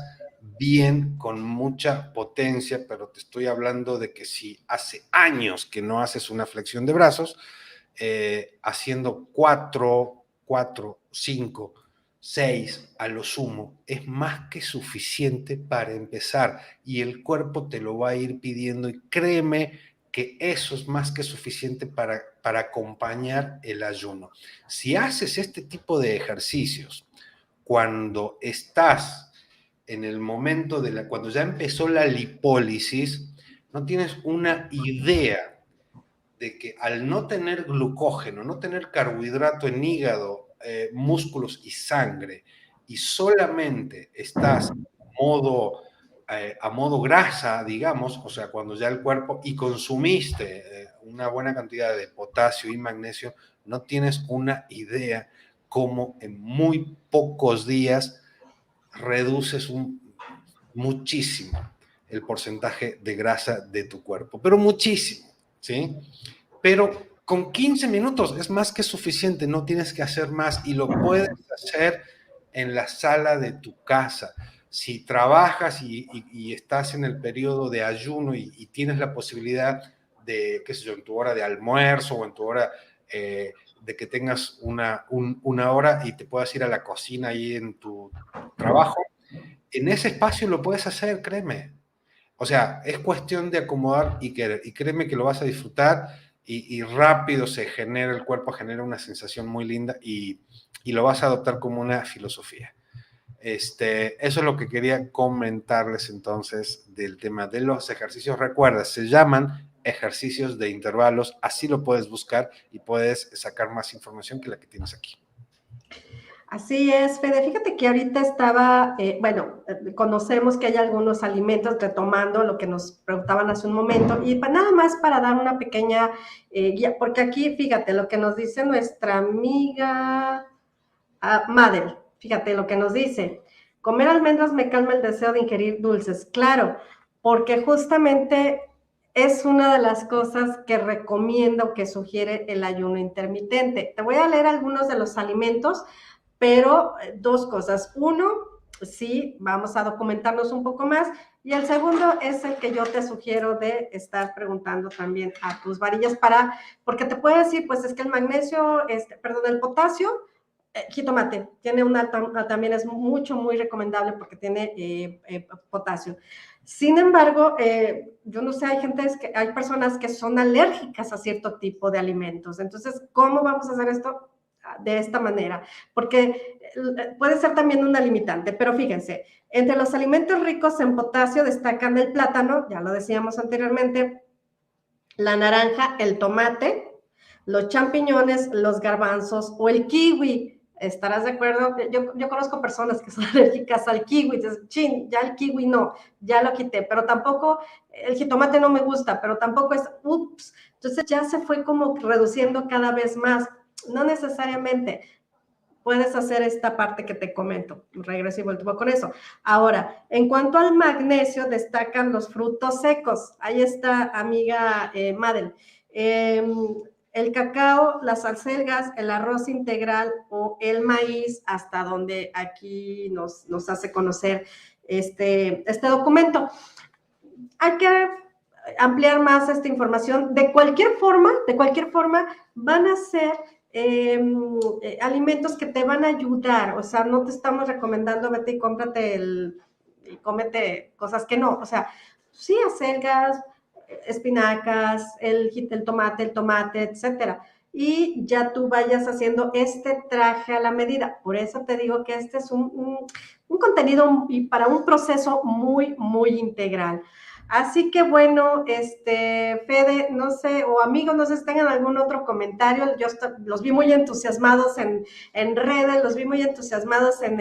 bien, con mucha potencia, pero te estoy hablando de que si hace años que no haces una flexión de brazos, haciendo 4, 5, 6 a lo sumo, es más que suficiente para empezar y el cuerpo te lo va a ir pidiendo y créeme que eso es más que suficiente para acompañar el ayuno. Si haces este tipo de ejercicios cuando estás en el momento cuando ya empezó la lipólisis, no tienes una idea de que al no tener glucógeno, no tener carbohidrato en hígado, músculos y sangre, y solamente estás a modo grasa, digamos, o sea, cuando ya el cuerpo y consumiste una buena cantidad de potasio y magnesio, no tienes una idea cómo en muy pocos días reduces muchísimo el porcentaje de grasa de tu cuerpo, pero muchísimo, ¿sí? Pero con 15 minutos es más que suficiente, no tienes que hacer más y lo puedes hacer en la sala de tu casa. Si trabajas y estás en el periodo de ayuno y tienes la posibilidad de, qué sé yo, en tu hora de almuerzo o en tu hora de que tengas una hora y te puedas ir a la cocina ahí en tu trabajo, en ese espacio lo puedes hacer, créeme. O sea, es cuestión de acomodar y querer. Y créeme que lo vas a disfrutar y rápido se genera, el cuerpo genera una sensación muy linda y lo vas a adoptar como una filosofía. Eso es lo que quería comentarles entonces del tema de los ejercicios. Recuerda, se llaman ejercicios de intervalos, así lo puedes buscar y puedes sacar más información que la que tienes aquí. Así es, Fede. Fíjate que ahorita estaba, conocemos que hay algunos alimentos, retomando lo que nos preguntaban hace un momento, y nada más para dar una pequeña guía, porque aquí, fíjate, lo que nos dice nuestra amiga Madel, fíjate lo que nos dice: comer almendras me calma el deseo de ingerir dulces. Claro, porque justamente es una de las cosas que recomienda o que sugiere el ayuno intermitente. Te voy a leer algunos de los alimentos, pero dos cosas. Uno, sí, vamos a documentarnos un poco más. Y el segundo es el que yo te sugiero de estar preguntando también a tus varillas porque te puede decir, pues es que el magnesio, el potasio, jitomate, tiene también es muy recomendable porque tiene potasio. Sin embargo, yo no sé, hay personas que son alérgicas a cierto tipo de alimentos. Entonces, ¿cómo vamos a hacer esto? De esta manera, porque puede ser también una limitante, pero fíjense, entre los alimentos ricos en potasio destacan el plátano, ya lo decíamos anteriormente, la naranja, el tomate, los champiñones, los garbanzos o el kiwi. ¿Estarás de acuerdo? Yo conozco personas que son alérgicas al kiwi, dices, chin, ya el kiwi no, ya lo quité, pero tampoco, el jitomate no me gusta, pero tampoco es, ups, entonces ya se fue como reduciendo cada vez más, no necesariamente. Puedes hacer esta parte que te comento. Regreso y vuelvo con eso. Ahora, en cuanto al magnesio, destacan los frutos secos. Ahí está, amiga Madel. El cacao, las acelgas, el arroz integral o el maíz, hasta donde aquí nos hace conocer este documento. Hay que ampliar más esta información. De cualquier forma, van a ser alimentos que te van a ayudar. O sea, no te estamos recomendando vete y cómprate y cómete cosas que no. O sea, sí, acelgas, espinacas, el tomate, etcétera. Y ya tú vayas haciendo este traje a la medida. Por eso te digo que este es un contenido y para un proceso muy, muy integral. Así que bueno, Fede, no sé, o amigos, no sé si tengan algún otro comentario. Yo los vi muy entusiasmados en redes, los vi muy entusiasmados en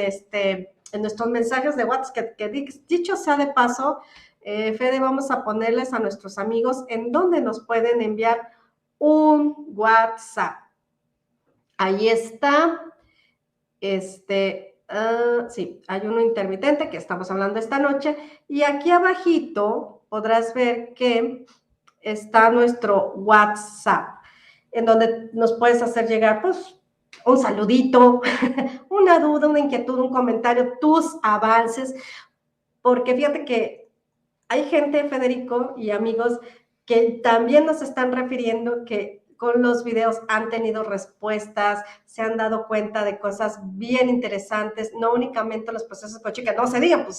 nuestros mensajes de WhatsApp, que dicho sea de paso, Fede, vamos a ponerles a nuestros amigos en donde nos pueden enviar un WhatsApp. Ahí está. Sí, hay uno intermitente que estamos hablando esta noche. Y aquí abajito podrás ver que está nuestro WhatsApp, en donde nos puedes hacer llegar, pues, un saludito, una duda, una inquietud, un comentario, tus avances, porque fíjate que hay gente, Federico y amigos, que también nos están refiriendo que con los videos han tenido respuestas, se han dado cuenta de cosas bien interesantes, no únicamente los procesos de coaching, que no se digan, pues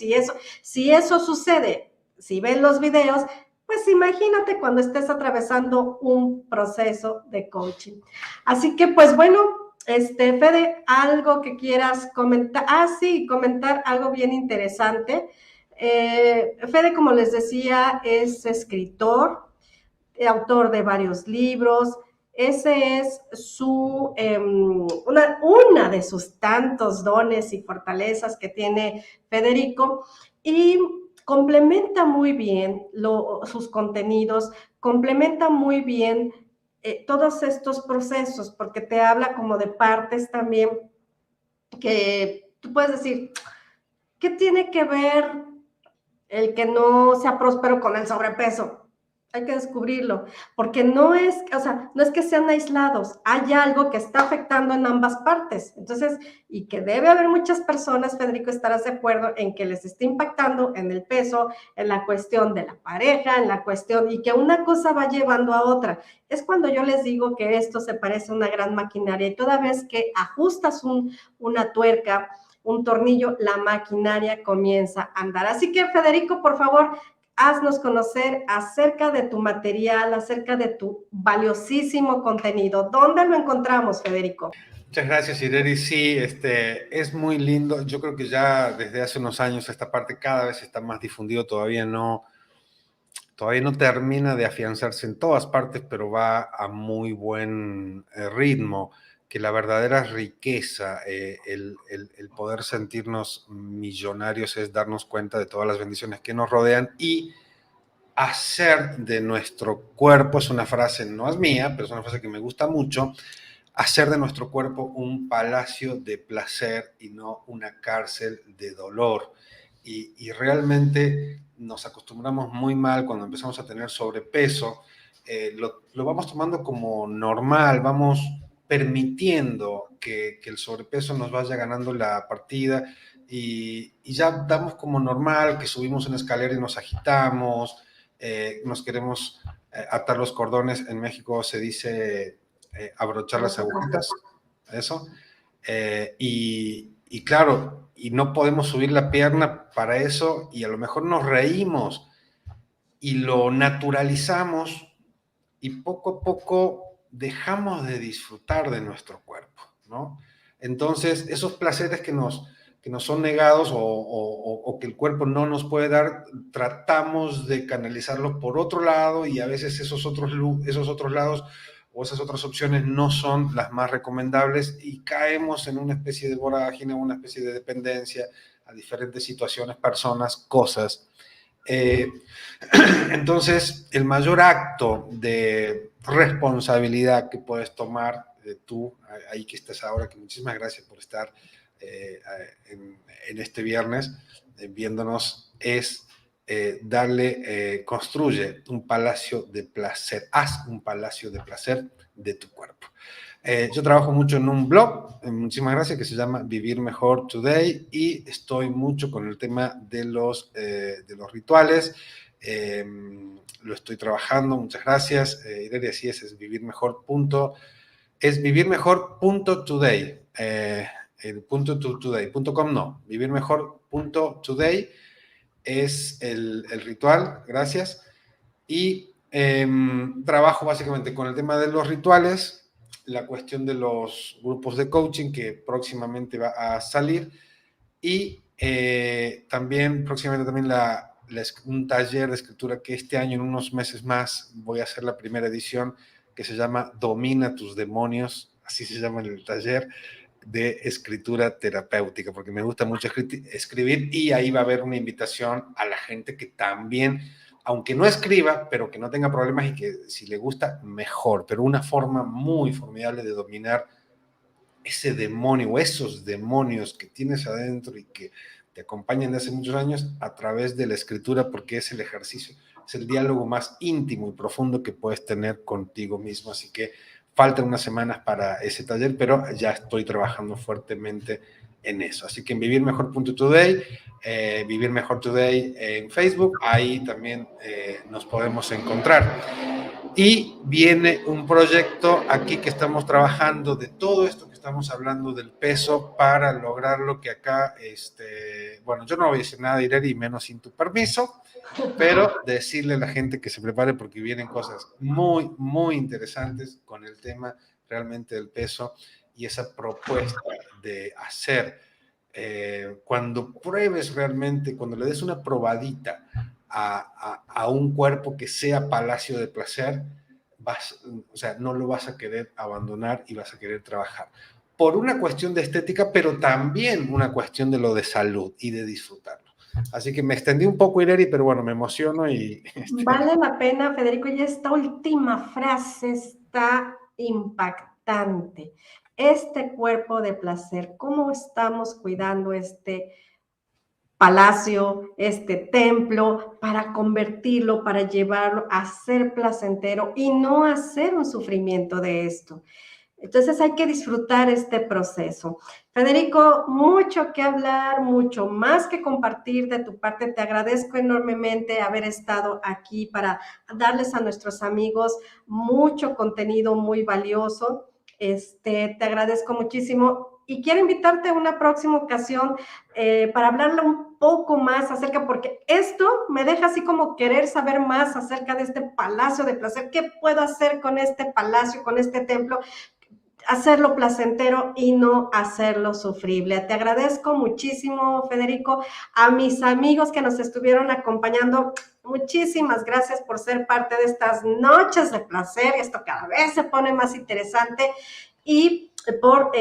si eso sucede, si ven los videos, pues imagínate cuando estés atravesando un proceso de coaching. Así que, pues bueno, Fede, algo que quieras comentar. Sí, comentar algo bien interesante. Fede, como les decía, es escritor, autor de varios libros. Ese es una de sus tantos dones y fortalezas que tiene Federico, y complementa muy bien sus contenidos, complementa muy bien todos estos procesos, porque te habla como de partes también que tú puedes decir, ¿qué tiene que ver el que no sea próspero con el sobrepeso? Hay que descubrirlo, porque no es que sean aislados, hay algo que está afectando en ambas partes. Entonces, y que debe haber muchas personas, Federico, estarás de acuerdo en que les está impactando en el peso, en la cuestión de la pareja, en la cuestión, y que una cosa va llevando a otra. Es cuando yo les digo que esto se parece a una gran maquinaria, y toda vez que ajustas una tuerca, un tornillo, la maquinaria comienza a andar. Así que, Federico, por favor, haznos conocer acerca de tu material, acerca de tu valiosísimo contenido. ¿Dónde lo encontramos, Federico? Muchas gracias, Ireri. Sí, es muy lindo. Yo creo que ya desde hace unos años esta parte cada vez está más difundido. Todavía no termina de afianzarse en todas partes, pero va a muy buen ritmo. Que la verdadera riqueza, el poder sentirnos millonarios, es darnos cuenta de todas las bendiciones que nos rodean y hacer de nuestro cuerpo, es una frase, no es mía, pero es una frase que me gusta mucho, hacer de nuestro cuerpo un palacio de placer y no una cárcel de dolor. Y realmente nos acostumbramos muy mal cuando empezamos a tener sobrepeso, lo vamos tomando como normal, vamos permitiendo que el sobrepeso nos vaya ganando la partida y ya damos como normal que subimos una escalera y nos agitamos, nos queremos atar los cordones. En México se dice abrochar las agujetas, eso. Y claro, y no podemos subir la pierna para eso, y a lo mejor nos reímos y lo naturalizamos y poco a poco dejamos de disfrutar de nuestro cuerpo, ¿no? Entonces, esos placeres que nos son negados o que el cuerpo no nos puede dar, tratamos de canalizarlos por otro lado, y a veces esos otros lados o esas otras opciones no son las más recomendables y caemos en una especie de vorágine, una especie de dependencia a diferentes situaciones, personas, cosas. Entonces, el mayor acto de responsabilidad que puedes tomar tú, ahí que estás ahora, que muchísimas gracias por estar en este viernes viéndonos, es construye un palacio de placer, haz un palacio de placer de tu cuerpo. Yo trabajo mucho en un blog, muchísimas gracias, que se llama Vivir Mejor Today, y estoy mucho con el tema de los rituales. Lo estoy trabajando, muchas gracias. Irelia, así es vivirmejor.today. El .today.com no, vivirmejor.today es el ritual, gracias. Y trabajo básicamente con el tema de los rituales, la cuestión de los grupos de coaching que próximamente va a salir, y también próximamente también un taller de escritura que este año, en unos meses más, voy a hacer la primera edición, que se llama Domina tus demonios, así se llama el taller de escritura terapéutica, porque me gusta mucho escribir, y ahí va a haber una invitación a la gente que también, aunque no escriba, pero que no tenga problemas, y que si le gusta, mejor, pero una forma muy formidable de dominar ese demonio o esos demonios que tienes adentro y que te acompañan de hace muchos años a través de la escritura, porque es el ejercicio, es el diálogo más íntimo y profundo que puedes tener contigo mismo. Así que faltan unas semanas para ese taller, pero ya estoy trabajando fuertemente en eso. Así que en vivirmejor.today, Vivir Mejor Today en Facebook, ahí también nos podemos encontrar. Y viene un proyecto aquí que estamos trabajando de todo esto que estamos hablando del peso, para lograr lo que acá, bueno, yo no voy a decir nada, Irene, y menos sin tu permiso, pero decirle a la gente que se prepare, porque vienen cosas muy, muy interesantes con el tema realmente del peso y esa propuesta de hacer, cuando pruebes realmente, cuando le des una probadita a un cuerpo que sea palacio de placer, o sea, no lo vas a querer abandonar y vas a querer trabajar. Por una cuestión de estética, pero también una cuestión de lo de salud y de disfrutarlo. Así que me extendí un poco, Ireri, pero bueno, me emociono y... Vale la pena, Federico, y esta última frase está impactante. Este cuerpo de placer, ¿cómo estamos cuidando este palacio, este templo, para convertirlo, para llevarlo a ser placentero y no hacer un sufrimiento de esto? Entonces hay que disfrutar este proceso. Federico, mucho que hablar, mucho más que compartir de tu parte. Te agradezco enormemente haber estado aquí para darles a nuestros amigos mucho contenido muy valioso. Te agradezco muchísimo y quiero invitarte a una próxima ocasión para hablarle un poco más acerca, porque esto me deja así como querer saber más acerca de este palacio de placer. ¿Qué puedo hacer con este palacio, con este templo? Hacerlo placentero y no hacerlo sufrible. Te agradezco muchísimo, Federico. A mis amigos que nos estuvieron acompañando, muchísimas gracias por ser parte de estas noches de placer. Esto cada vez se pone más interesante, y por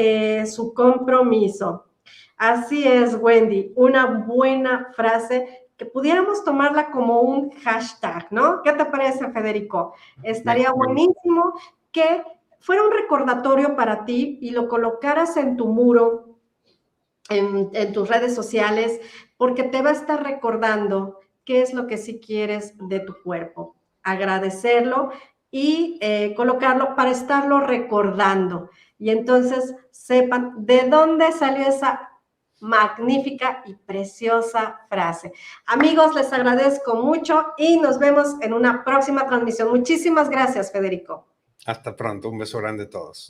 su compromiso. Así es, Wendy, una buena frase que pudiéramos tomarla como un hashtag, ¿no? ¿Qué te parece, Federico? Estaría buenísimo que fuera un recordatorio para ti y lo colocaras en tu muro, en tus redes sociales, porque te va a estar recordando qué es lo que sí quieres de tu cuerpo. Agradecerlo y colocarlo para estarlo recordando. Y entonces sepan de dónde salió esa magnífica y preciosa frase. Amigos, les agradezco mucho y nos vemos en una próxima transmisión. Muchísimas gracias, Federico. Hasta pronto, un beso grande a todos.